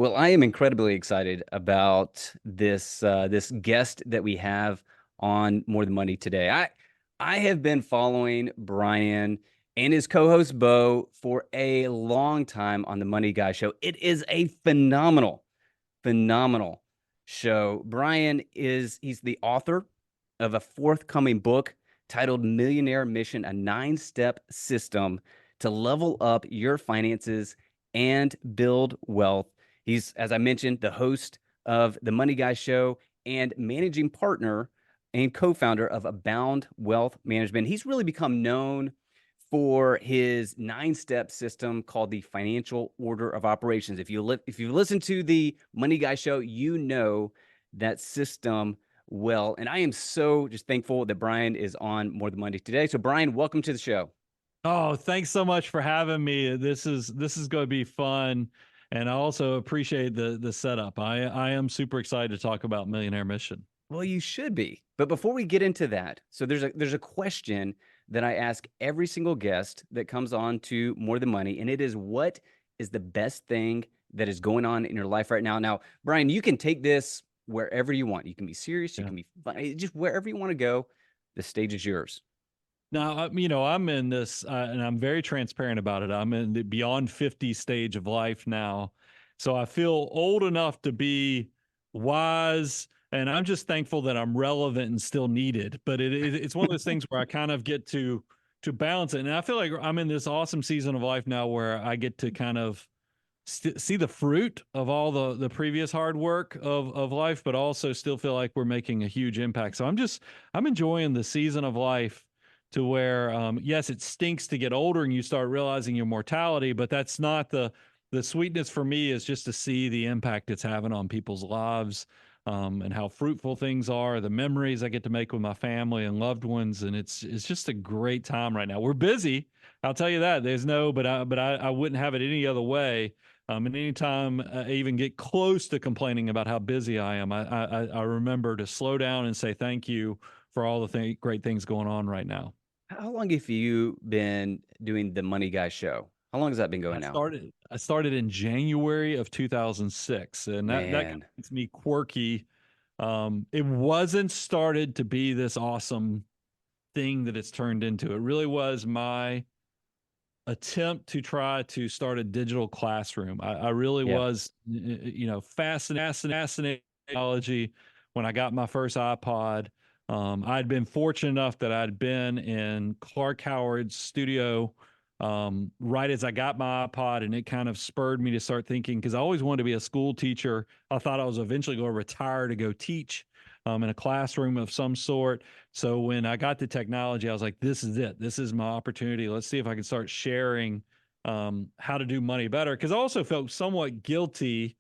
Well, I am incredibly excited about this guest that we have on More Than Money today. I have been following Brian and his co-host Bo for a long time on the Money Guy Show. It is a phenomenal show. He's the author of a forthcoming book titled Millionaire Mission, a 9-step system to level up your finances and build wealth. He's, as I mentioned, the host of the Money Guy Show and managing partner and co-founder of Abound Wealth Management. He's really become known for his 9-step system called the Financial Order of Operations. If you listen to the Money Guy Show, you know that system well. And I am so just thankful that Brian is on More Than Money today. So Brian, welcome to the show. Oh, thanks so much for having me. This is going to be fun, and I also appreciate the setup. I am super excited to talk about Millionaire Mission. Well, you should be. But before we get into that, so there's a question that I ask every single guest that comes on to More Than Money, and it is, what is the best thing that is going on in your life right now? Now, Brian, you can take this wherever you want. You can be serious, you Yeah. can be funny, just wherever you want to go. The stage is yours. Now, I'm in this, and I'm very transparent about it. I'm in the beyond 50 stage of life now, so I feel old enough to be wise, and I'm just thankful that I'm relevant and still needed. But it's one of those things where I kind of get to balance it, and I feel like I'm in this awesome season of life now where I get to kind of see the fruit of all the previous hard work of life, but also still feel like we're making a huge impact. So I'm enjoying the season of life to where, yes, it stinks to get older and you start realizing your mortality, but that's not the sweetness for me. Is just to see the impact it's having on people's lives, and how fruitful things are, the memories I get to make with my family and loved ones. And it's just a great time right now. We're busy. I'll tell you that. There's no, but I wouldn't have it any other way. And anytime I even get close to complaining about how busy I am, I remember to slow down and say thank you for all the great things going on right now. How long have you been doing the Money Guy Show? How long has that been I going now? started I started in January of 2006, and that kind Man, of makes me quirky. It wasn't started to be this awesome thing that it's turned into. It really was my attempt to try to start a digital classroom. I really yeah. was, fascinated with technology when I got my first iPod. I'd been fortunate enough that I'd been in Clark Howard's studio right as I got my iPod, and it kind of spurred me to start thinking, because I always wanted to be a school teacher. I thought I was eventually going to retire to go teach in a classroom of some sort. So when I got the technology, I was like, this is it. This is my opportunity. Let's see if I can start sharing how to do money better. Because I also felt somewhat guilty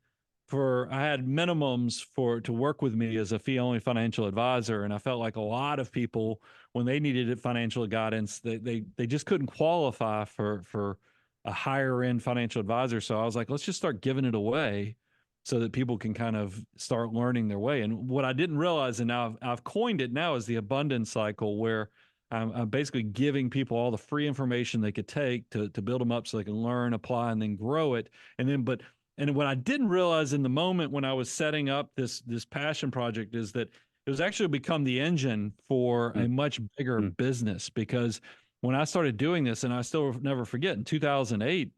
for, I had minimums for to work with me as a fee only financial advisor. And I felt like a lot of people, when they needed financial guidance, they just couldn't qualify for a higher end financial advisor. So I was like, let's just start giving it away so that people can kind of start learning their way. And what I didn't realize, and now I've coined it now, is the abundance cycle, where I'm basically giving people all the free information they could take to build them up so they can learn, apply, and then grow it. And what I didn't realize in the moment when I was setting up this passion project is that it was actually become the engine for a much bigger Mm-hmm. business. Because when I started doing this, and I still never forget, in 2008,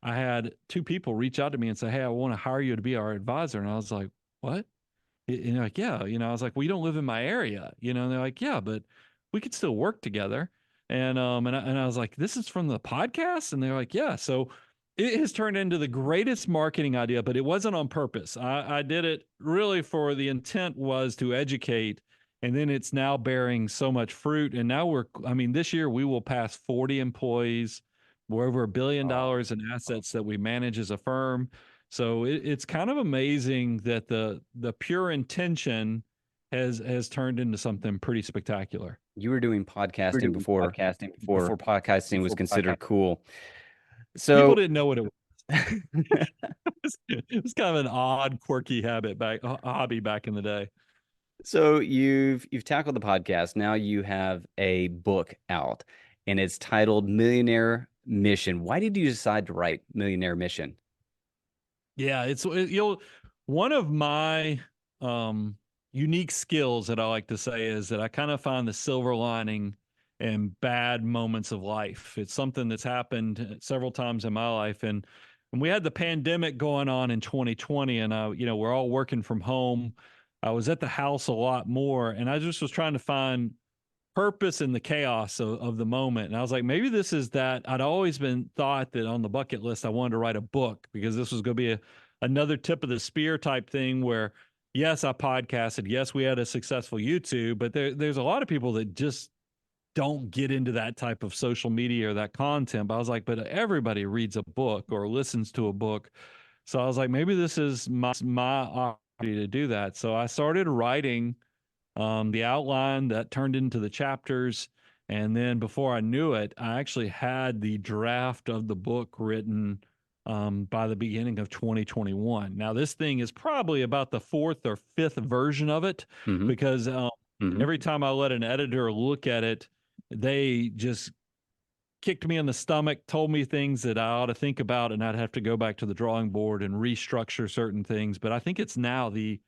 I had two people reach out to me and say, "Hey, I want to hire you to be our advisor." And I was like, "What?" And they're like, "Yeah." I was like, "Well, you don't live in my area." And they're like, "Yeah, but we could still work together." And I was like, "This is from the podcast?" And they're like, "Yeah." So it has turned into the greatest marketing idea, but it wasn't on purpose. I did it really for the intent was to educate. And then it's now bearing so much fruit. And now this year we will pass 40 employees. We're over Oh, $1 billion in assets that we manage as a firm. So it's kind of amazing that the pure intention has turned into something pretty spectacular. you were doing We're podcasting doing before podcasting before before podcasting was before podcast. considered cool. People So, didn't know what it was. It was kind of an odd, quirky hobby back in the day. so you've tackled the podcast. Now you have a book out, and it's titled Millionaire Mission. Why did you decide to write Millionaire Mission? Yeah, you'll one of my um unique skills that I like to say is that I kind of find the silver lining in bad moments of life. It's something that's happened several times in my life, and we had the pandemic going on in 2020, and we're all working from home. I was at the house a lot more, and I just was trying to find purpose in the chaos of the moment. And I was like, maybe this is that. I'd always been thought that on the bucket list, I wanted to write a book because this was going to be another tip of the spear type thing where, yes, I podcasted. Yes, we had a successful YouTube, but there's a lot of people that just don't get into that type of social media or that content. But I was like, but everybody reads a book or listens to a book. So I was like, maybe this is my opportunity to do that. So I started writing the outline that turned into the chapters. And then before I knew it, I actually had the draft of the book written by the beginning of 2021. Now, this thing is probably about the fourth or fifth version of it Hmm. because Hmm. every time I let an editor look at it, they just kicked me in the stomach, told me things that I ought to think about, and I'd have to go back to the drawing board and restructure certain things. But I think it's now the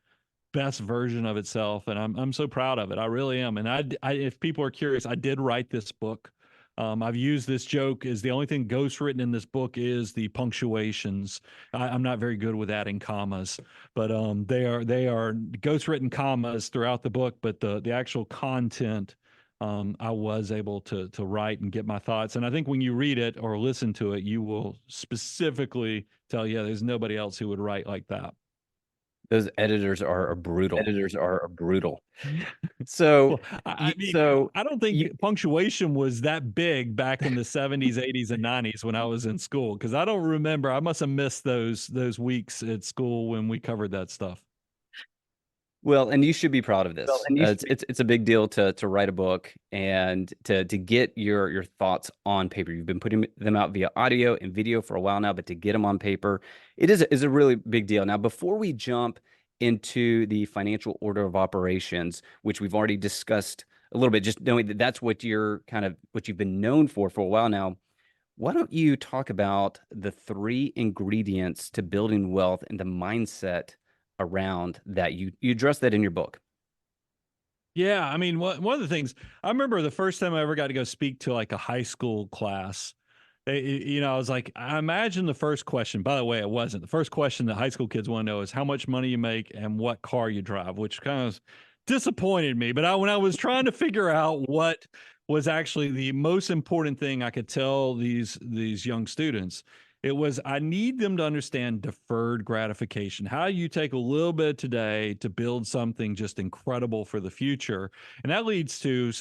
best version of itself, and I'm so proud of it. I really am. And if people are curious, I did write this book. I've used this joke is the only thing ghost written in this book is the punctuations. I'm not very good with adding commas, but they are ghost written commas throughout the book. But the actual content, I was able to write and get my thoughts. And I think when you read it or listen to it, you will specifically tell, yeah, there's nobody else who would write like that. Those editors are brutal. Editors are brutal. So, Well, I you, mean, so I don't think you, punctuation was that big back in the 70s, 80s, and 90s when I was in school because I don't remember. I must have missed those weeks at school when we covered that stuff. well, and you should be proud of Well, this. and you should It's a big deal to write a book and to get your thoughts on paper. You've been putting them out via audio and video for a while now, but to get them on paper, it is a really big deal. Now, before we jump into the financial order of operations, which we've already discussed a little bit, just knowing that that's what you're kind of what you've been known for a while now. Why don't you talk about the three ingredients to building wealth and the mindset around that? You address that in your book. Yeah, I mean, one of the things I remember the first time I ever got to go speak to like a high school class, I was like, I imagine the first question, by the way, it wasn't. The first question that high school kids want to know is how much money you make and what car you drive, which kind of disappointed me. But when I was trying to figure out what was actually the most important thing I could tell these young students, it was I need them to understand deferred gratification. How you take a little bit today to build something just incredible for the future, and that leads to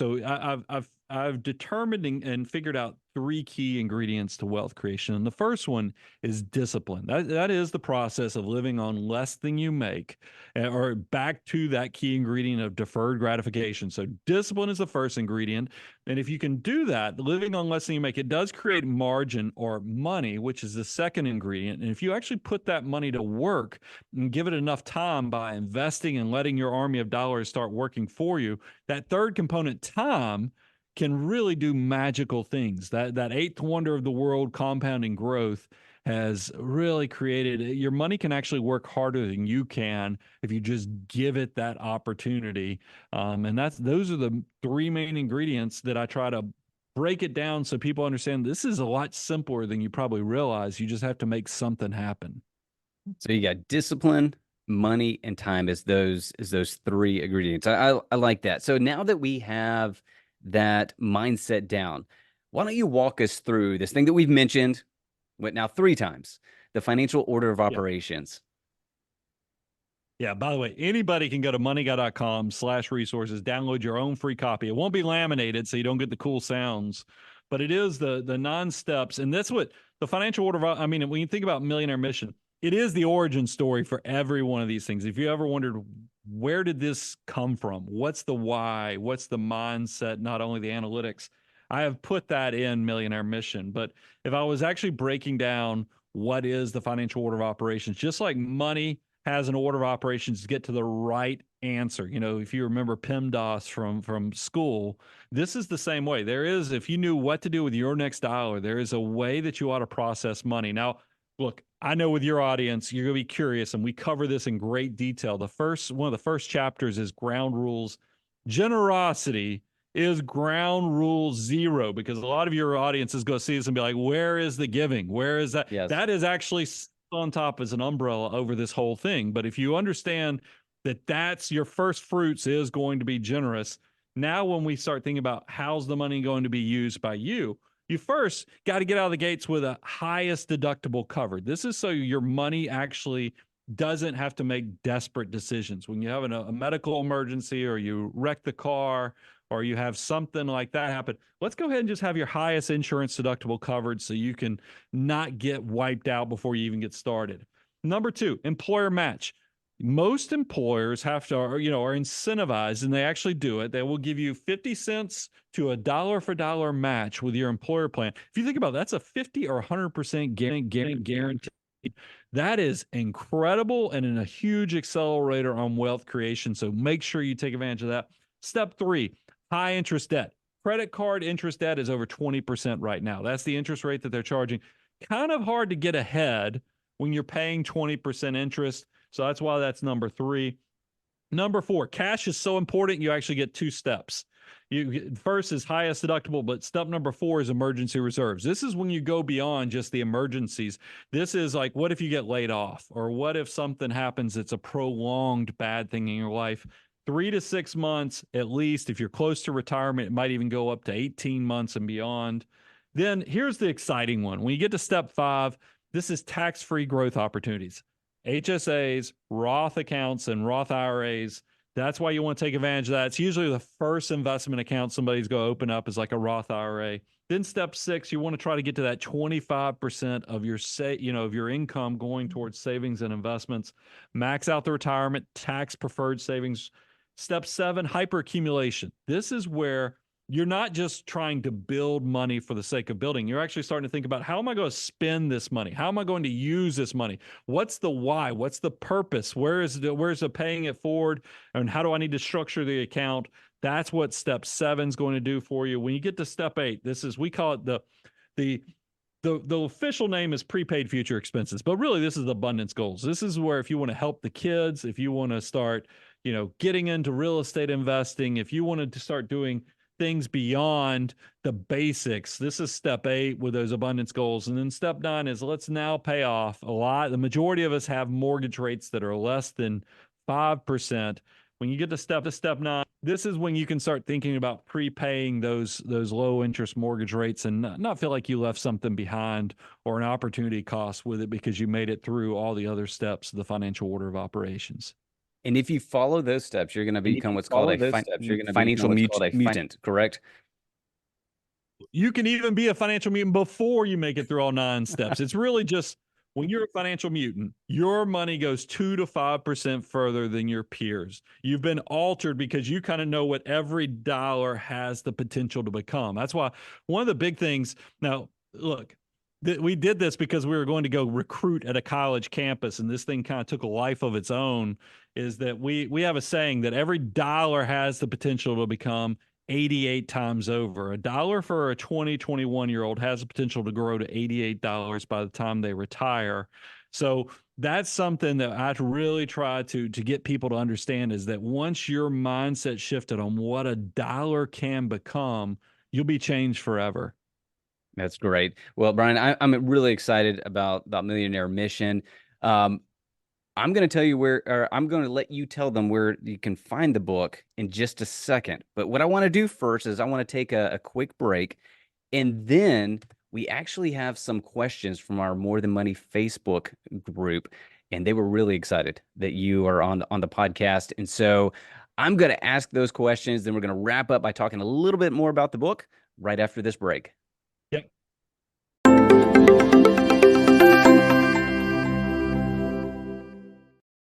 I've determined and figured out three key ingredients to wealth creation. And the first one is discipline. That is the process of living on less than you make, or back to that key ingredient of deferred gratification. So discipline is the first ingredient. And if you can do that, living on less than you make, it does create margin or money, which is the second ingredient. And if you actually put that money to work and give it enough time by investing and letting your army of dollars start working for you, that third component, time, can really do magical things. That eighth wonder of the world, compounding growth, has really created your money can actually work harder than you can if you just give it that opportunity. And those are the three main ingredients that I try to break it down so people understand this is a lot simpler than you probably realize. You just have to make something happen. So you got discipline, money, and time as those three ingredients. I like that. So now that we have that mindset down, why don't you walk us through this thing that we've mentioned, what now three times, the financial order of Yeah. operations. Yeah. By the way, anybody can go to moneyguy.com/resources, download your own free copy. It won't be laminated, so you don't get the cool sounds, but it is the 9 steps. And that's what the financial order of, I mean, when you think about Millionaire Mission, it is the origin story for every one of these things. If you ever wondered, where did this come from? What's the why? What's the mindset? Not only the analytics, I have put that in Millionaire Mission. But if I was actually breaking down what is the financial order of operations, just like money has an order of operations to get to the right answer. If you remember PEMDAS from school, this is the same way. There is, if you knew what to do with your next dollar, there is a way that you ought to process money. Now, Look, I know with your audience, you're going to be curious, and we cover this in great detail. One of the first chapters is ground rules. Generosity is ground rule zero, because a lot of your audience is going to see this and be like, where is the giving? Where is that? Yes. That is actually on top as an umbrella over this whole thing. But if you understand that that's your first fruits is going to be generous, now when we start thinking about how's the money going to be used by you, you first got to get out of the gates with a highest deductible covered. This is so your money actually doesn't have to make desperate decisions. When you have a medical emergency, or you wreck the car, or you have something like that happen, let's go ahead and just have your highest insurance deductible covered so you can not get wiped out before you even get started. Number two, employer match. Most employers have to, are incentivized, and they actually do it. They will give you 50 cents to a dollar for dollar match with your employer plan. If you think about it, that's a 50 or 100% guarantee. That is incredible and a huge accelerator on wealth creation. So make sure you take advantage of that. Step three, high interest debt. Credit card interest debt is over 20% right now. That's the interest rate that they're charging. Kind of hard to get ahead when you're paying 20% interest. So that's why that's number three. Number four, cash is so important. You actually get two steps. First is highest deductible, but step number four is emergency reserves. This is when you go beyond just the emergencies. This is like, what if you get laid off? Or what if something happens that's a prolonged bad thing in your life? 3 to 6 months, at least. If you're close to retirement, it might even go up to 18 months and beyond. Then here's the exciting one. When you get to step five, this is tax-free growth opportunities. HSAs, Roth accounts, and Roth IRAs. That's why you want to take advantage of that. It's usually the first investment account somebody's going to open up is like a Roth IRA. Then step six, you want to try to get to that 25% of your income going towards savings and investments. Max out the retirement, tax preferred savings. Step seven, hyperaccumulation. This is where you're not just trying to build money for the sake of building. You're actually starting to think about, how am I going to spend this money? How am I going to use this money? What's the why? What's the purpose? Where's the paying it forward? And how do I need to structure the account? That's what step seven is going to do for you. When you get to step eight, we call it the official name is prepaid future expenses, but really this is abundance goals. This is where, if you want to help the kids, if you want to start, getting into real estate investing, if you wanted to start doing things beyond the basics, this is step 8 with those abundance goals. And then step 9 is, let's now pay off the majority of us have mortgage rates that are less than 5%. When you get to step 9, this is when you can start thinking about prepaying those low interest mortgage rates and not feel like you left something behind or an opportunity cost with it, because you made it through all the other steps of the financial order of operations. And if you follow those steps, you're going to become what's called a financial mutant, correct? You can even be a financial mutant before you make it through all 9 steps. It's really just, when you're a financial mutant, your money goes 2 to 5% further than your peers. You've been altered because you kind of know what every dollar has the potential to become. That's why one of the big things, now look, we did this because we were going to go recruit at a college campus, and this thing kind of took a life of its own, is that we have a saying that every dollar has the potential to become 88 times over. A dollar for a 21-year-old has the potential to grow to $88 by the time they retire. So that's something that I really try to get people to understand, is that once your mindset shifted on what a dollar can become, you'll be changed forever. That's great. Well, Brian, I'm really excited about Millionaire Mission. I'm going to tell you I'm going to let you tell them where you can find the book in just a second. But what I want to do first is I want to take a quick break, and then we actually have some questions from our More Than Money Facebook group, and they were really excited that you are on the podcast. And so I'm going to ask those questions. Then we're going to wrap up by talking a little bit more about the book right after this break.